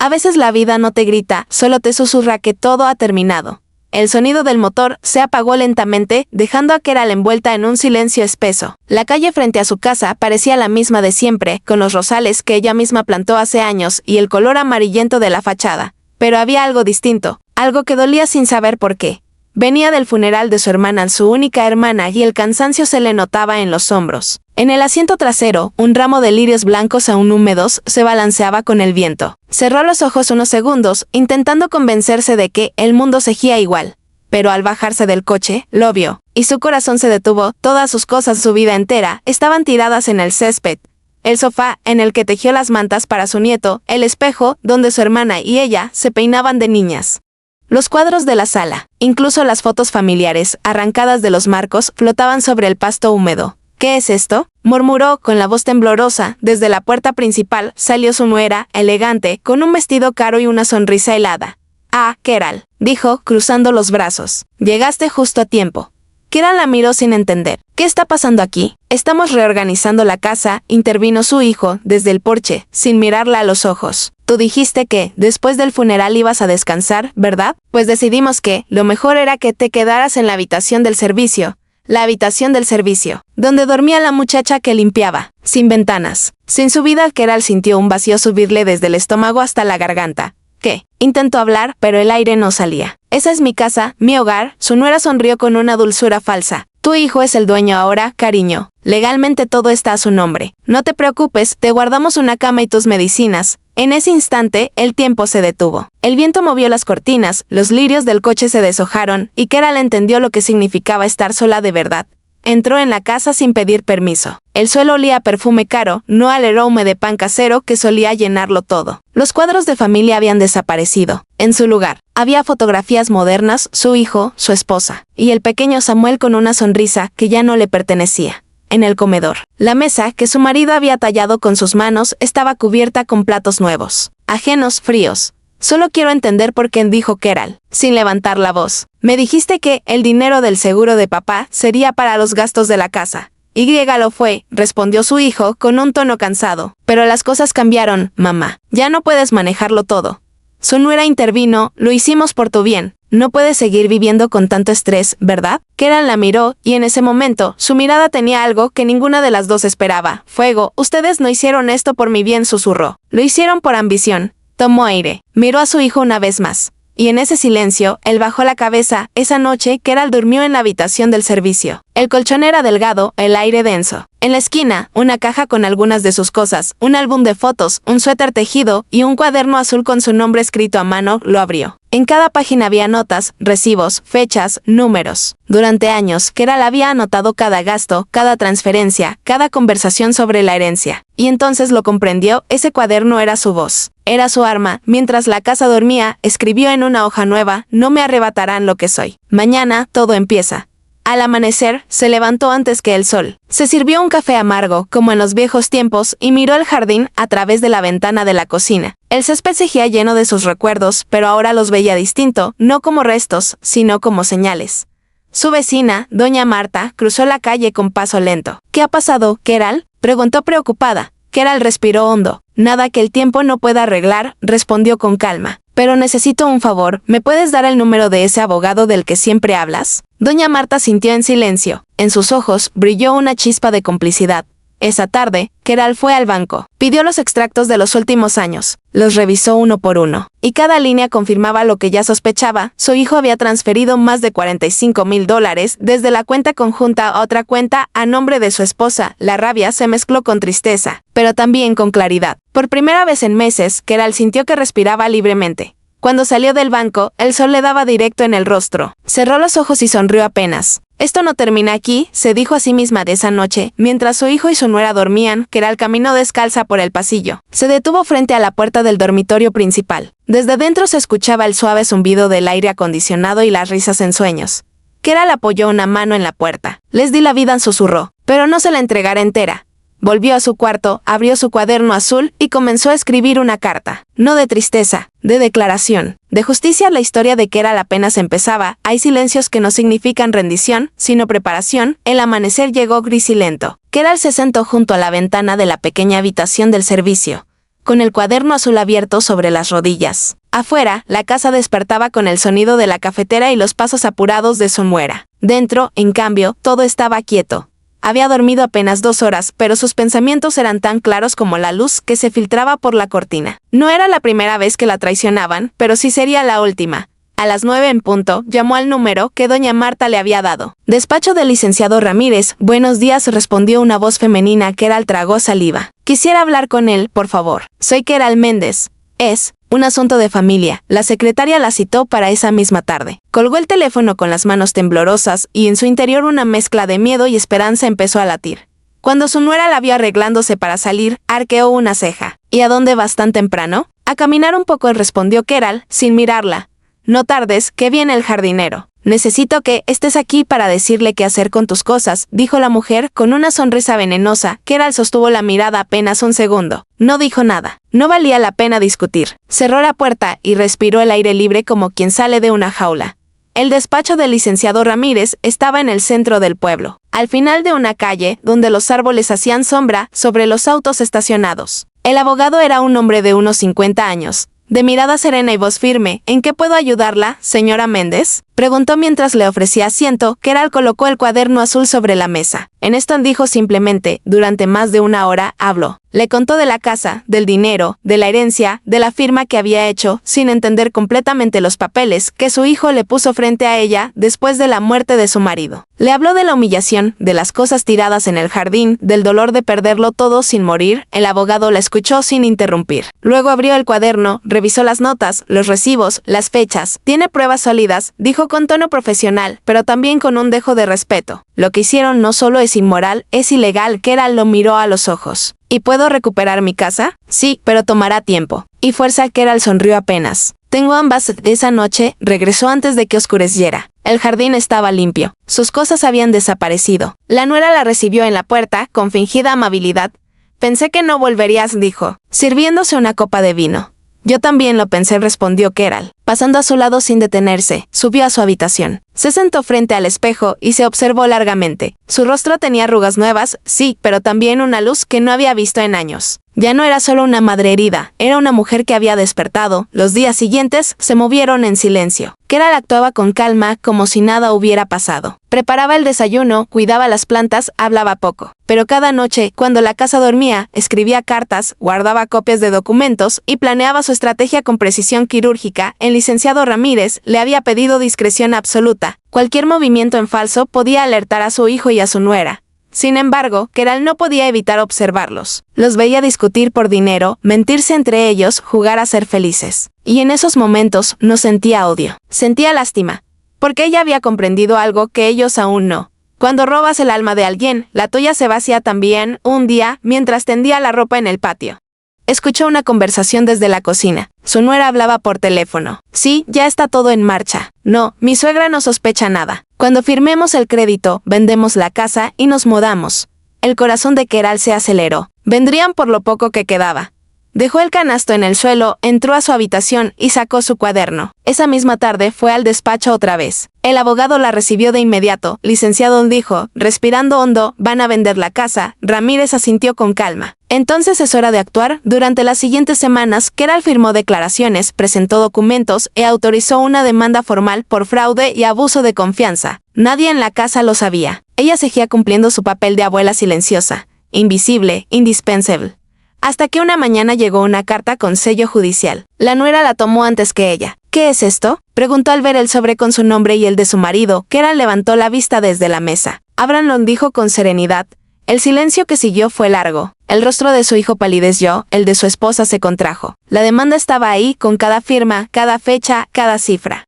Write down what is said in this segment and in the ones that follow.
A veces la vida no te grita, solo te susurra que todo ha terminado. El sonido del motor se apagó lentamente, dejando a Keral envuelta en un silencio espeso. La calle frente a su casa parecía la misma de siempre, con los rosales que ella misma plantó hace años y el color amarillento de la fachada. Pero había algo distinto, algo que dolía sin saber por qué. Venía del funeral de su hermana, su única hermana, y el cansancio se le notaba en los hombros. En el asiento trasero, un ramo de lirios blancos aún húmedos se balanceaba con el viento. Cerró los ojos unos segundos, intentando convencerse de que el mundo seguía igual. Pero al bajarse del coche, lo vio, y su corazón se detuvo. Todas sus cosas, su vida entera, estaban tiradas en el césped. El sofá en el que tejió las mantas para su nieto, el espejo donde su hermana y ella se peinaban de niñas. Los cuadros de la sala, incluso las fotos familiares, arrancadas de los marcos, flotaban sobre el pasto húmedo. ¿Qué es esto?, murmuró con la voz temblorosa. Desde la puerta principal salió su nuera, elegante, con un vestido caro y una sonrisa helada. «Ah, Keral», dijo, cruzando los brazos. «Llegaste justo a tiempo». Keral la miró sin entender. «¿Qué está pasando aquí?» «Estamos reorganizando la casa», intervino su hijo, desde el porche, sin mirarla a los ojos. «Tú dijiste que, después del funeral ibas a descansar, ¿verdad? Pues decidimos que, lo mejor era que te quedaras en la habitación del servicio». La habitación del servicio, donde dormía la muchacha que limpiaba, sin ventanas. Sin su vida, Keral sintió un vacío subirle desde el estómago hasta la garganta. ¿Qué? Intentó hablar, pero el aire no salía. «Esa es mi casa, mi hogar», su nuera sonrió con una dulzura falsa. «Tu hijo es el dueño ahora, cariño. Legalmente todo está a su nombre. No te preocupes, te guardamos una cama y tus medicinas». En ese instante, el tiempo se detuvo. El viento movió las cortinas, los lirios del coche se deshojaron, y Keral entendió lo que significaba estar sola de verdad. Entró en la casa sin pedir permiso. El suelo olía a perfume caro, no al aroma de pan casero que solía llenarlo todo. Los cuadros de familia habían desaparecido. En su lugar, había fotografías modernas, su hijo, su esposa, y el pequeño Samuel con una sonrisa que ya no le pertenecía. En el comedor, la mesa que su marido había tallado con sus manos estaba cubierta con platos nuevos, ajenos, fríos. «Solo quiero entender por qué», dijo Keral, sin levantar la voz. «Me dijiste que el dinero del seguro de papá sería para los gastos de la casa». «Y lo fue», respondió su hijo con un tono cansado. «Pero las cosas cambiaron, mamá. Ya no puedes manejarlo todo». Su nuera intervino. «Lo hicimos por tu bien. No puedes seguir viviendo con tanto estrés, ¿verdad?». Keral la miró, y en ese momento, su mirada tenía algo que ninguna de las dos esperaba. «Fuego, ustedes no hicieron esto por mi bien», susurró. «Lo hicieron por ambición». Tomó aire, miró a su hijo una vez más. Y en ese silencio, él bajó la cabeza. Esa noche, Keral durmió en la habitación del servicio. El colchón era delgado, el aire denso. En la esquina, una caja con algunas de sus cosas, un álbum de fotos, un suéter tejido y un cuaderno azul con su nombre escrito a mano. Lo abrió. En cada página había notas, recibos, fechas, números. Durante años, Keral había anotado cada gasto, cada transferencia, cada conversación sobre la herencia. Y entonces lo comprendió. Ese cuaderno era su voz. Era su arma. Mientras la casa dormía, escribió en una hoja nueva: «No me arrebatarán lo que soy. Mañana todo empieza». Al amanecer, se levantó antes que el sol. Se sirvió un café amargo, como en los viejos tiempos, y miró el jardín a través de la ventana de la cocina. El césped seguía lleno de sus recuerdos, pero ahora los veía distinto, no como restos, sino como señales. Su vecina, doña Marta, cruzó la calle con paso lento. «¿Qué ha pasado, Keral?», preguntó preocupada. Keral respiró hondo. «Nada que el tiempo no pueda arreglar», respondió con calma. «Pero necesito un favor, ¿me puedes dar el número de ese abogado del que siempre hablas?». Doña Marta sintió en silencio. En sus ojos brilló una chispa de complicidad. Esa tarde, Keral fue al banco. Pidió los extractos de los últimos años. Los revisó uno por uno. Y cada línea confirmaba lo que ya sospechaba. Su hijo había transferido más de $45,000 desde la cuenta conjunta a otra cuenta a nombre de su esposa. La rabia se mezcló con tristeza, pero también con claridad. Por primera vez en meses, Keral sintió que respiraba libremente. Cuando salió del banco, el sol le daba directo en el rostro. Cerró los ojos y sonrió apenas. «Esto no termina aquí», se dijo a sí misma de esa noche. Mientras su hijo y su nuera dormían, Keral caminó descalza por el pasillo. Se detuvo frente a la puerta del dormitorio principal. Desde dentro se escuchaba el suave zumbido del aire acondicionado y las risas en sueños. Keral apoyó una mano en la puerta. «Les di la vida», susurró, «pero no se la entregaré entera». Volvió a su cuarto, abrió su cuaderno azul y comenzó a escribir una carta. No de tristeza, de declaración, de justicia. La historia de Keral apenas empezaba. Hay silencios que no significan rendición, sino preparación. El amanecer llegó gris y lento. Keral se sentó junto a la ventana de la pequeña habitación del servicio. con el cuaderno azul abierto sobre las rodillas. Afuera, la casa despertaba con el sonido de la cafetera y los pasos apurados de su nuera. Dentro, en cambio, todo estaba quieto. Había dormido apenas 2 horas, pero sus pensamientos eran tan claros como la luz que se filtraba por la cortina. No era la primera vez que la traicionaban, pero sí sería la última. A las 9 en punto, llamó al número que doña Marta le había dado. Despacho del licenciado Ramírez, buenos días, respondió una voz femenina. Keral tragó saliva. Quisiera hablar con él, por favor. Soy Keral Méndez. Es un asunto de familia. La secretaria la citó para esa misma tarde. Colgó el teléfono con las manos temblorosas y en su interior una mezcla de miedo y esperanza empezó a latir. Cuando su nuera la vio arreglándose para salir, arqueó una ceja. ¿Y a dónde vas tan temprano? A caminar un poco, respondió Keral, sin mirarla. No tardes, que viene el jardinero. Necesito que estés aquí para decirle qué hacer con tus cosas, dijo la mujer con una sonrisa venenosa. Keral sostuvo la mirada apenas un segundo. No dijo nada. No valía la pena discutir. Cerró la puerta y respiró el aire libre como quien sale de una jaula. El despacho del licenciado Ramírez estaba en el centro del pueblo, al final de una calle donde los árboles hacían sombra sobre los autos estacionados. El abogado era un hombre de unos 50 años. De mirada serena y voz firme. ¿En qué puedo ayudarla, señora Méndez?, preguntó mientras le ofrecía asiento. Keral colocó el cuaderno azul sobre la mesa. En esto dijo simplemente. Durante más de 1 hora habló. Le contó de la casa, del dinero, de la herencia, de la firma que había hecho, sin entender completamente los papeles que su hijo le puso frente a ella después de la muerte de su marido. Le habló de la humillación, de las cosas tiradas en el jardín, del dolor de perderlo todo sin morir. El abogado la escuchó sin interrumpir. Luego abrió el cuaderno, revisó las notas, los recibos, las fechas. ¿Tiene pruebas sólidas?, dijo con tono profesional, pero también con un dejo de respeto. Lo que hicieron no solo es inmoral, es ilegal. Keral lo miró a los ojos. ¿Y puedo recuperar mi casa? Sí, pero tomará tiempo. Y fuerza. Keral sonrió apenas. Tengo ambas. Esa noche, regresó antes de que oscureciera. El jardín estaba limpio. Sus cosas habían desaparecido. La nuera la recibió en la puerta, con fingida amabilidad. Pensé que no volverías, dijo, sirviéndose una copa de vino. Yo también lo pensé, respondió Keral. Pasando a su lado sin detenerse, subió a su habitación. Se sentó frente al espejo y se observó largamente. Su rostro tenía arrugas nuevas, sí, pero también una luz que no había visto en años. Ya no era solo una madre herida, era una mujer que había despertado. Los días siguientes se movieron en silencio. Keral actuaba con calma, como si nada hubiera pasado. Preparaba el desayuno, cuidaba las plantas, hablaba poco. Pero cada noche, cuando la casa dormía, escribía cartas, guardaba copias de documentos y planeaba su estrategia con precisión quirúrgica. El licenciado Ramírez le había pedido discreción absoluta. Cualquier movimiento en falso podía alertar a su hijo y a su nuera. Sin embargo, Keral no podía evitar observarlos. Los veía discutir por dinero, mentirse entre ellos, jugar a ser felices. Y en esos momentos no sentía odio. Sentía lástima. Porque ella había comprendido algo que ellos aún no. Cuando robas el alma de alguien, la tuya se vacía también. Un día, mientras tendía la ropa en el patio, escuchó una conversación desde la cocina. Su nuera hablaba por teléfono. Sí, ya está todo en marcha. No, mi suegra no sospecha nada. Cuando firmemos el crédito, vendemos la casa y nos mudamos. El corazón de Keral se aceleró. Vendrían por lo poco que quedaba. Dejó el canasto en el suelo, entró a su habitación y sacó su cuaderno. Esa misma tarde fue al despacho otra vez. El abogado la recibió de inmediato. Licenciado, dijo, respirando hondo, van a vender la casa. Ramírez asintió con calma. Entonces es hora de actuar. Durante las siguientes semanas, Keral firmó declaraciones, presentó documentos e autorizó una demanda formal por fraude y abuso de confianza. Nadie en la casa lo sabía. Ella seguía cumpliendo su papel de abuela silenciosa, invisible, indispensable. Hasta que una mañana llegó una carta con sello judicial. La nuera la tomó antes que ella. ¿Qué es esto?, preguntó al ver el sobre con su nombre y el de su marido. Keral levantó la vista desde la mesa. Ábranlo, dijo con serenidad. El silencio que siguió fue largo. El rostro de su hijo palideció, el de su esposa se contrajo. La demanda estaba ahí, con cada firma, cada fecha, cada cifra.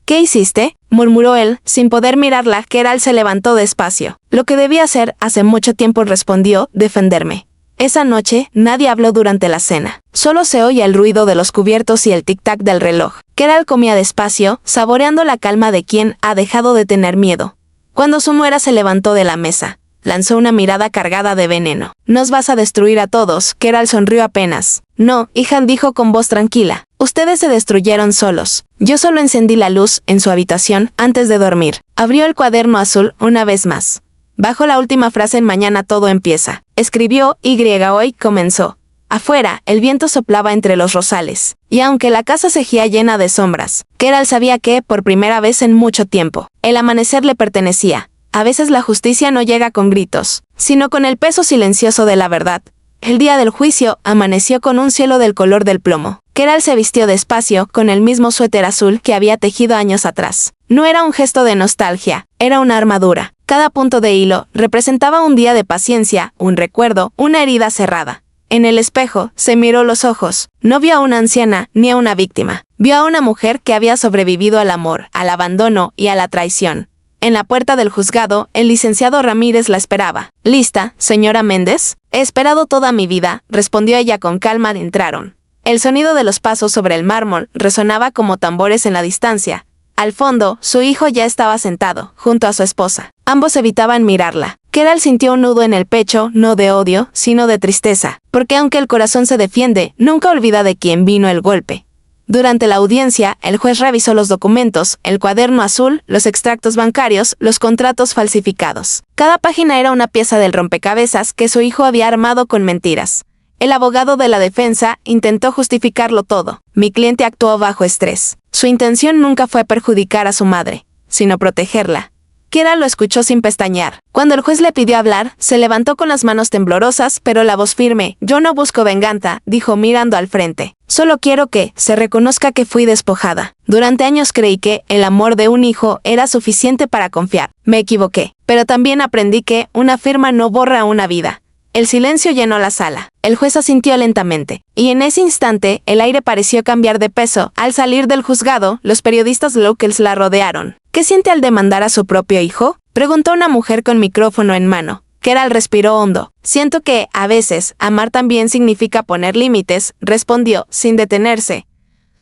¿Qué hiciste?, murmuró él, sin poder mirarla. Keral se levantó despacio. Lo que debía hacer hace mucho tiempo, respondió, defenderme. Esa noche, nadie habló durante la cena. Solo se oía el ruido de los cubiertos y el tic-tac del reloj. Keral comía despacio, saboreando la calma de quien ha dejado de tener miedo. Cuando su nuera se levantó de la mesa, lanzó una mirada cargada de veneno. «Nos vas a destruir a todos». Keral sonrió apenas. «No, hija», dijo con voz tranquila. «Ustedes se destruyeron solos. Yo solo encendí la luz en su habitación antes de dormir». Abrió el cuaderno azul una vez más. Bajo la última frase en mañana todo empieza. Escribió, hoy comenzó. Afuera, el viento soplaba entre los rosales, y aunque la casa seguía llena de sombras, Keral sabía que, por primera vez en mucho tiempo, el amanecer le pertenecía. A veces la justicia no llega con gritos, sino con el peso silencioso de la verdad. El día del juicio amaneció con un cielo del color del plomo. Keral se vistió despacio con el mismo suéter azul que había tejido años atrás. No era un gesto de nostalgia, era una armadura. Cada punto de hilo representaba un día de paciencia, un recuerdo, una herida cerrada. En el espejo se miró los ojos. No vio a una anciana ni a una víctima. Vio a una mujer que había sobrevivido al amor, al abandono y a la traición. En la puerta del juzgado, el licenciado Ramírez la esperaba. ¿Lista, señora Méndez? He esperado toda mi vida, respondió ella con calma. Entraron. El sonido de los pasos sobre el mármol resonaba como tambores en la distancia. Al fondo, su hijo ya estaba sentado, junto a su esposa. Ambos evitaban mirarla. Keral sintió un nudo en el pecho, no de odio, sino de tristeza, porque aunque el corazón se defiende, nunca olvida de quién vino el golpe. Durante la audiencia, el juez revisó los documentos, el cuaderno azul, los extractos bancarios, los contratos falsificados. Cada página era una pieza del rompecabezas que su hijo había armado con mentiras. El abogado de la defensa intentó justificarlo todo. Mi cliente actuó bajo estrés. Su intención nunca fue perjudicar a su madre, sino protegerla. Keral lo escuchó sin pestañear. Cuando el juez le pidió hablar, se levantó con las manos temblorosas, pero la voz firme. Yo no busco venganza, dijo mirando al frente. Solo quiero que se reconozca que fui despojada. Durante años creí que el amor de un hijo era suficiente para confiar. Me equivoqué, pero también aprendí que una firma no borra una vida. El silencio llenó la sala. El juez asintió lentamente, y en ese instante el aire pareció cambiar de peso. Al salir del juzgado, los periodistas locals la rodearon. ¿Qué siente al demandar a su propio hijo?, preguntó una mujer con micrófono en mano. Keral respiró hondo. Siento que, a veces, amar también significa poner límites, respondió, sin detenerse.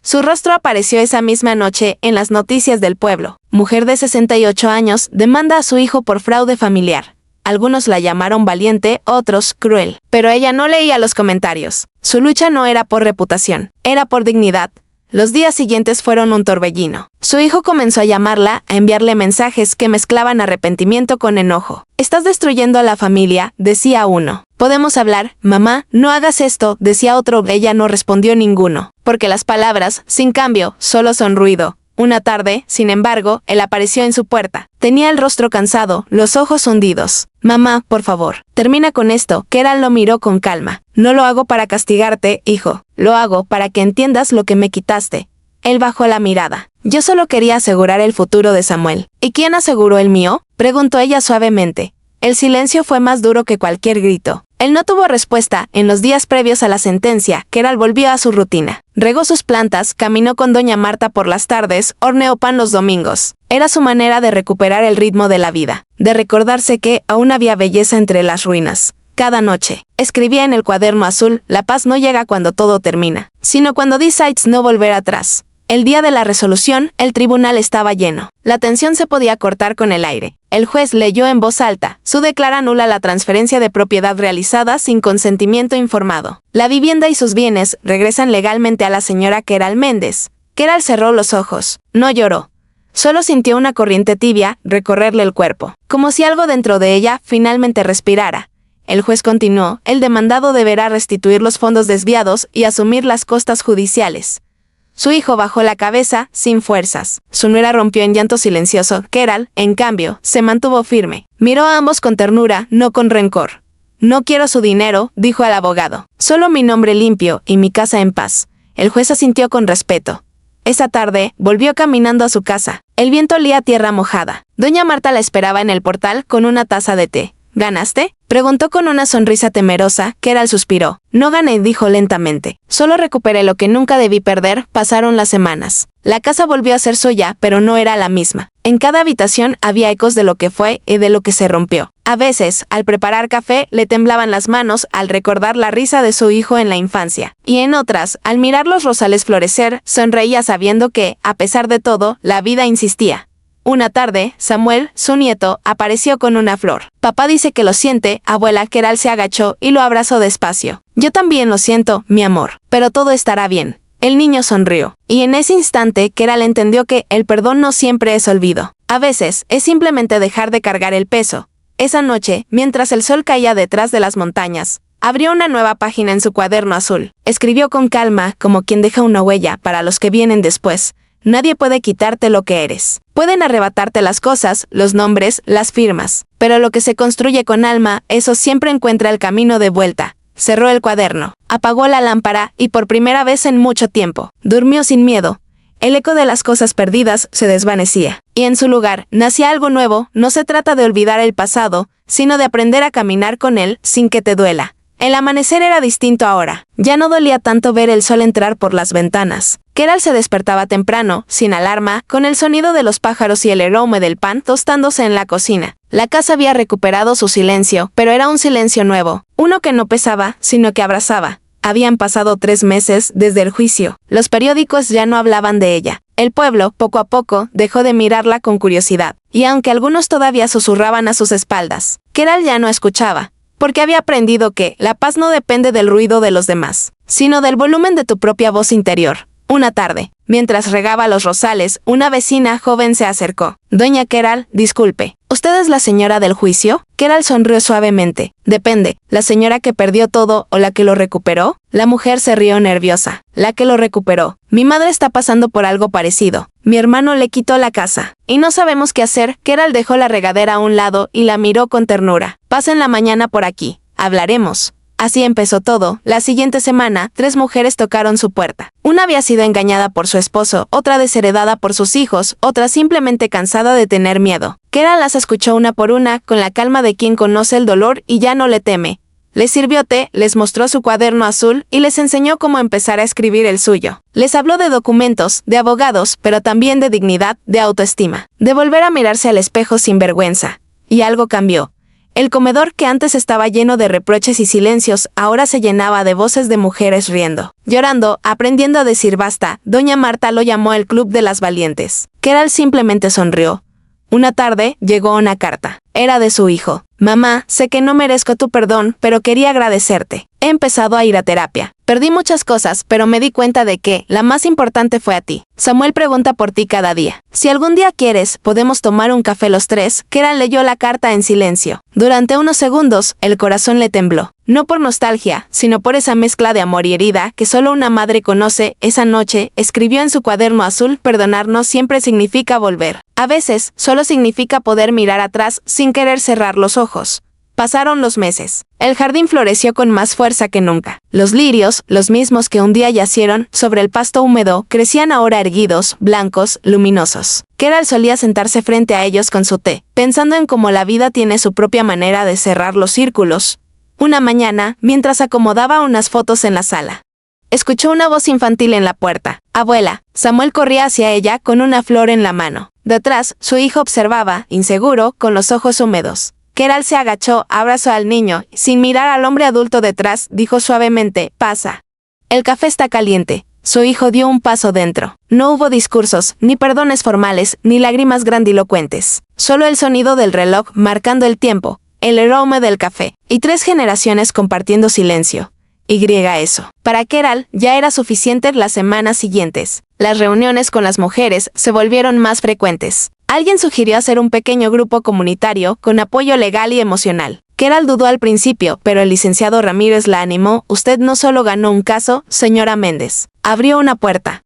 Su rostro apareció esa misma noche en las noticias del pueblo. Mujer de 68 años demanda a su hijo por fraude familiar. Algunos la llamaron valiente, otros cruel. Pero ella no leía los comentarios. Su lucha no era por reputación, era por dignidad. Los días siguientes fueron un torbellino. Su hijo comenzó a llamarla, a enviarle mensajes que mezclaban arrepentimiento con enojo. «Estás destruyendo a la familia», decía uno. «¿Podemos hablar? Mamá, no hagas esto», decía otro. Ella no respondió ninguno, porque las palabras, sin cambio, solo son ruido. Una tarde, sin embargo, él apareció en su puerta. Tenía el rostro cansado, los ojos hundidos. «Mamá, por favor, termina con esto». Keral lo miró con calma. «No lo hago para castigarte, hijo. Lo hago para que entiendas lo que me quitaste». Él bajó la mirada. «Yo solo quería asegurar el futuro de Samuel». «¿Y quién aseguró el mío?», preguntó ella suavemente. El silencio fue más duro que cualquier grito. Él no tuvo respuesta. En los días previos a la sentencia, Keral volvió a su rutina. Regó sus plantas, caminó con doña Marta por las tardes, horneó pan los domingos. Era su manera de recuperar el ritmo de la vida, de recordarse que aún había belleza entre las ruinas. Cada noche, escribía en el cuaderno azul, la paz no llega cuando todo termina, sino cuando decides no volver atrás. El día de la resolución, el tribunal estaba lleno. La tensión se podía cortar con el aire. El juez leyó en voz alta. Su declara nula la transferencia de propiedad realizada sin consentimiento informado. La vivienda y sus bienes regresan legalmente a la señora Keral Méndez. Keral cerró los ojos. No lloró. Solo sintió una corriente tibia recorrerle el cuerpo, como si algo dentro de ella finalmente respirara. El juez continuó. El demandado deberá restituir los fondos desviados y asumir las costas judiciales. Su hijo bajó la cabeza, sin fuerzas. Su nuera rompió en llanto silencioso. Keral, en cambio, se mantuvo firme. Miró a ambos con ternura, no con rencor. «No quiero su dinero», dijo el abogado. «Solo mi nombre limpio y mi casa en paz». El juez asintió con respeto. Esa tarde, volvió caminando a su casa. El viento olía a tierra mojada. Doña Marta la esperaba en el portal con una taza de té. «¿Ganaste?», preguntó con una sonrisa temerosa. Keral suspiró. «No gané», dijo lentamente. «Solo recuperé lo que nunca debí perder». Pasaron las semanas. La casa volvió a ser suya, pero no era la misma. En cada habitación había ecos de lo que fue y de lo que se rompió. A veces, al preparar café, le temblaban las manos al recordar la risa de su hijo en la infancia. Y en otras, al mirar los rosales florecer, sonreía sabiendo que, a pesar de todo, la vida insistía. Una tarde, Samuel, su nieto, apareció con una flor. «Papá dice que lo siente», abuela. Keral se agachó y lo abrazó despacio. «Yo también lo siento, mi amor, pero todo estará bien». El niño sonrió. Y en ese instante, Keral entendió que el perdón no siempre es olvido. A veces, es simplemente dejar de cargar el peso. Esa noche, mientras el sol caía detrás de las montañas, Abrió una nueva página en su cuaderno azul. Escribió con calma, como quien deja una huella para los que vienen después. Nadie puede quitarte lo que eres. Pueden arrebatarte las cosas, los nombres, las firmas. Pero lo que se construye con alma, eso siempre encuentra el camino de vuelta. Cerró el cuaderno, apagó la lámpara y por primera vez en mucho tiempo, durmió sin miedo. El eco de las cosas perdidas se desvanecía. Y en su lugar, nacía algo nuevo. No se trata de olvidar el pasado, sino de aprender a caminar con él sin que te duela. El amanecer era distinto ahora. Ya no dolía tanto ver el sol entrar por las ventanas. Keral se despertaba temprano, sin alarma, con el sonido de los pájaros y el aroma del pan tostándose en la cocina. La casa había recuperado su silencio, pero era un silencio nuevo. Uno que no pesaba, sino que abrazaba. Habían pasado 3 meses desde el juicio. Los periódicos ya no hablaban de ella. El pueblo, poco a poco, dejó de mirarla con curiosidad. Y aunque algunos todavía susurraban a sus espaldas, Keral ya no escuchaba. Porque había aprendido que la paz no depende del ruido de los demás, sino del volumen de tu propia voz interior. Una tarde, mientras regaba los rosales, una vecina joven se acercó. Doña Keral, disculpe, ¿usted es la señora del juicio? Keral sonrió suavemente. Depende, ¿la señora que perdió todo o la que lo recuperó? La mujer se rió nerviosa. La que lo recuperó. Mi madre está pasando por algo parecido. Mi hermano le quitó la casa. Y no sabemos qué hacer. Keral dejó la regadera a un lado y la miró con ternura. Pasen la mañana por aquí. Hablaremos. Así empezó todo. La siguiente semana, 3 mujeres tocaron su puerta. Una había sido engañada por su esposo, otra desheredada por sus hijos, otra simplemente cansada de tener miedo. Keral las escuchó una por una, con la calma de quien conoce el dolor y ya no le teme. Les sirvió té, les mostró su cuaderno azul y les enseñó cómo empezar a escribir el suyo. Les habló de documentos, de abogados, pero también de dignidad, de autoestima, de volver a mirarse al espejo sin vergüenza. Y algo cambió. El comedor, que antes estaba lleno de reproches y silencios, ahora se llenaba de voces de mujeres riendo, llorando, aprendiendo a decir basta. Doña Marta lo llamó el Club de las Valientes. Keral simplemente sonrió. Una tarde, llegó una carta. Era de su hijo. Mamá, sé que no merezco tu perdón, pero quería agradecerte. He empezado a ir a terapia. Perdí muchas cosas, pero me di cuenta de que la más importante fue a ti. Samuel pregunta por ti cada día. Si algún día quieres, podemos tomar un café los 3. Keral leyó la carta en silencio. Durante unos segundos, el corazón le tembló. No por nostalgia, sino por esa mezcla de amor y herida que solo una madre conoce. Esa noche, escribió en su cuaderno azul: perdonar no siempre significa volver. A veces, solo significa poder mirar atrás sin querer cerrar los ojos. Pasaron los meses. El jardín floreció con más fuerza que nunca. Los lirios, los mismos que un día yacieron sobre el pasto húmedo, crecían ahora erguidos, blancos, luminosos. Keral solía sentarse frente a ellos con su té, pensando en cómo la vida tiene su propia manera de cerrar los círculos. Una mañana, mientras acomodaba unas fotos en la sala, escuchó una voz infantil en la puerta. Abuela. Samuel corría hacia ella con una flor en la mano. Detrás, su hijo observaba, inseguro, con los ojos húmedos. Keral se agachó, abrazó al niño, sin mirar al hombre adulto detrás, dijo suavemente: pasa. El café está caliente. Su hijo dio un paso dentro. No hubo discursos, ni perdones formales, ni lágrimas grandilocuentes. Solo el sonido del reloj marcando el tiempo, el aroma del café, y 3 generaciones compartiendo silencio. Eso. Para Keral ya era suficiente. Las semanas siguientes, las reuniones con las mujeres se volvieron más frecuentes. Alguien sugirió hacer un pequeño grupo comunitario con apoyo legal y emocional. Keral dudó al principio, pero el licenciado Ramírez la animó. Usted no solo ganó un caso, señora Méndez. Abrió una puerta.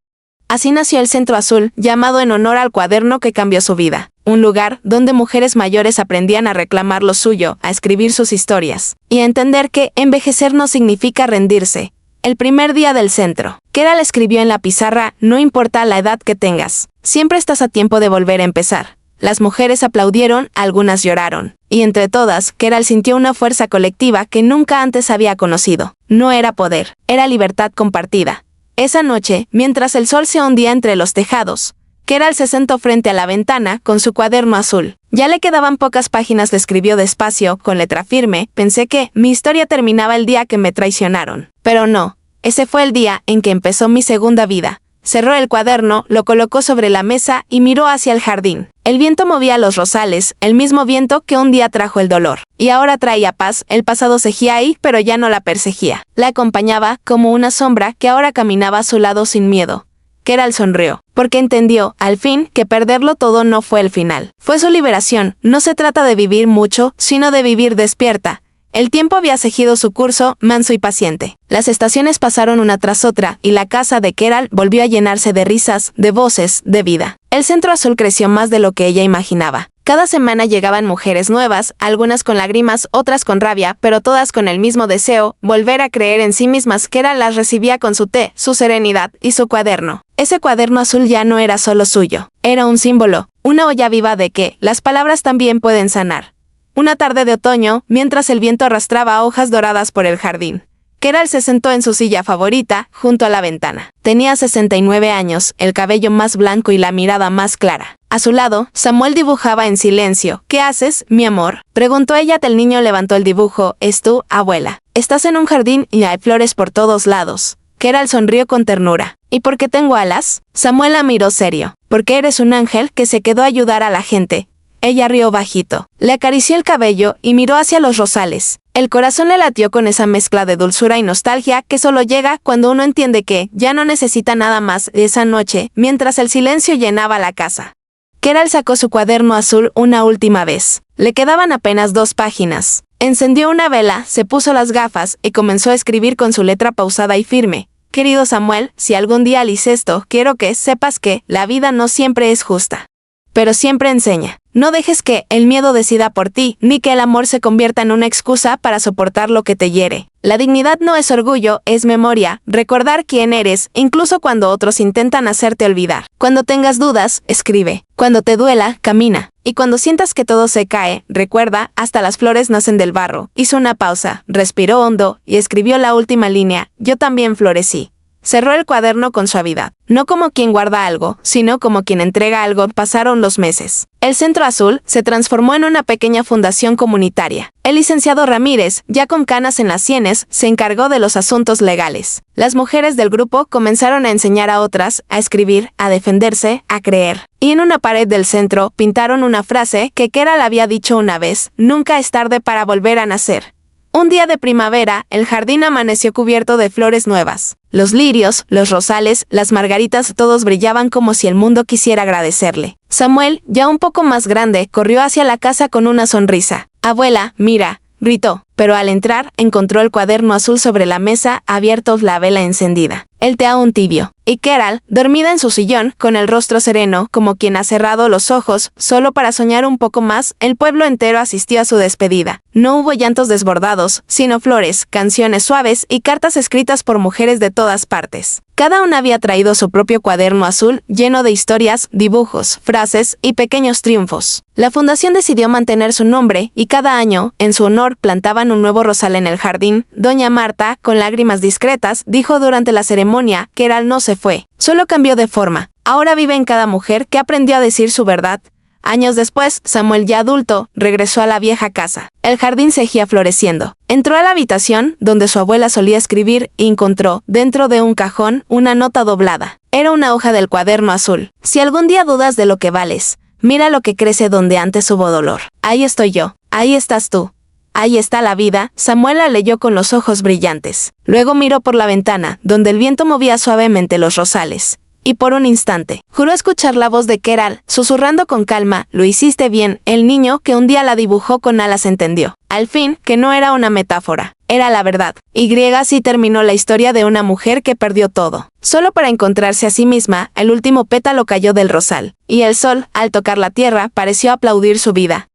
Así nació el Centro Azul, llamado en honor al cuaderno que cambió su vida. Un lugar donde mujeres mayores aprendían a reclamar lo suyo, a escribir sus historias, y a entender que envejecer no significa rendirse. El primer día del centro, Keral escribió en la pizarra: no importa la edad que tengas, siempre estás a tiempo de volver a empezar. Las mujeres aplaudieron, algunas lloraron, y entre todas, Keral sintió una fuerza colectiva que nunca antes había conocido. No era poder, era libertad compartida. Esa noche, mientras el sol se hundía entre los tejados, Keral se sentó frente a la ventana con su cuaderno azul. Ya le quedaban pocas páginas. Le escribió despacio, con letra firme: pensé que mi historia terminaba el día que me traicionaron. Pero no, ese fue el día en que empezó mi segunda vida. Cerró el cuaderno, lo colocó sobre la mesa y miró hacia el jardín. El viento movía los rosales, el mismo viento que un día trajo el dolor. Y ahora traía paz. El pasado seguía ahí, pero ya no la perseguía. La acompañaba como una sombra que ahora caminaba a su lado sin miedo. Keral sonrió, porque entendió, al fin, que perderlo todo no fue el final. Fue su liberación. No se trata de vivir mucho, sino de vivir despierta. El tiempo había seguido su curso, manso y paciente. Las estaciones pasaron una tras otra, y la casa de Keral volvió a llenarse de risas, de voces, de vida. El Centro Azul creció más de lo que ella imaginaba. Cada semana llegaban mujeres nuevas, algunas con lágrimas, otras con rabia, pero todas con el mismo deseo, volver a creer en sí mismas. Keral las recibía con su té, su serenidad y su cuaderno. Ese cuaderno azul ya no era solo suyo, era un símbolo, una olla viva de que las palabras también pueden sanar. Una tarde de otoño, mientras el viento arrastraba hojas doradas por el jardín, Keral se sentó en su silla favorita, junto a la ventana. Tenía 69 años, el cabello más blanco y la mirada más clara. A su lado, Samuel dibujaba en silencio. «¿Qué haces, mi amor?», preguntó ella. El niño levantó el dibujo. «Es tú, abuela. Estás en un jardín y hay flores por todos lados». Keral sonrió con ternura. «¿Y por qué tengo alas?». Samuel la miró serio. «Porque eres un ángel que se quedó a ayudar a la gente». Ella rió bajito. Le acarició el cabello y miró hacia los rosales. El corazón le latió con esa mezcla de dulzura y nostalgia que solo llega cuando uno entiende que ya no necesita nada más. Esa noche, mientras el silencio llenaba la casa, Keral sacó su cuaderno azul una última vez. Le quedaban apenas 2 páginas. Encendió una vela, se puso las gafas y comenzó a escribir con su letra pausada y firme. «Querido Samuel, si algún día lees esto, quiero que sepas que la vida no siempre es justa, pero siempre enseña. No dejes que el miedo decida por ti, ni que el amor se convierta en una excusa para soportar lo que te hiere. La dignidad no es orgullo, es memoria, recordar quién eres, incluso cuando otros intentan hacerte olvidar. Cuando tengas dudas, escribe. Cuando te duela, camina. Y cuando sientas que todo se cae, recuerda, hasta las flores nacen del barro». Hizo una pausa, respiró hondo y escribió la última línea. «Yo también florecí». Cerró el cuaderno con suavidad. No como quien guarda algo, sino como quien entrega algo. Pasaron los meses. El Centro Azul se transformó en una pequeña fundación comunitaria. El licenciado Ramírez, ya con canas en las sienes, se encargó de los asuntos legales. Las mujeres del grupo comenzaron a enseñar a otras, a escribir, a defenderse, a creer. Y en una pared del centro pintaron una frase que Keral había dicho una vez: «Nunca es tarde para volver a nacer». Un día de primavera, el jardín amaneció cubierto de flores nuevas. Los lirios, los rosales, las margaritas, todos brillaban como si el mundo quisiera agradecerle. Samuel, ya un poco más grande, corrió hacia la casa con una sonrisa. «Abuela, mira», gritó, pero al entrar, encontró el cuaderno azul sobre la mesa, abierto, la vela encendida, el té aún tibio, y Keral, dormida en su sillón, con el rostro sereno, como quien ha cerrado los ojos, solo para soñar un poco más. El pueblo entero asistió a su despedida. No hubo llantos desbordados, sino flores, canciones suaves y cartas escritas por mujeres de todas partes. Cada una había traído su propio cuaderno azul, lleno de historias, dibujos, frases y pequeños triunfos. La fundación decidió mantener su nombre, y cada año, en su honor, plantaban un nuevo rosal en el jardín. Doña Marta, con lágrimas discretas, dijo durante la ceremonia: «Keral no se fue, solo cambió de forma. Ahora vive en cada mujer que aprendió a decir su verdad». Años después, Samuel, ya adulto, regresó a la vieja casa. El jardín seguía floreciendo. Entró a la habitación donde su abuela solía escribir y encontró, dentro de un cajón, una nota doblada. Era una hoja del cuaderno azul. «Si algún día dudas de lo que vales, mira lo que crece donde antes hubo dolor. Ahí estoy yo, ahí estás tú. Ahí está la vida». Samuel la leyó con los ojos brillantes. Luego miró por la ventana, donde el viento movía suavemente los rosales. Y por un instante, juró escuchar la voz de Keral, susurrando con calma: «Lo hiciste bien». El niño, que un día la dibujó con alas, entendió, al fin, que no era una metáfora, era la verdad. Así terminó la historia de una mujer que perdió todo, solo para encontrarse a sí misma. El último pétalo cayó del rosal, y el sol, al tocar la tierra, pareció aplaudir su vida.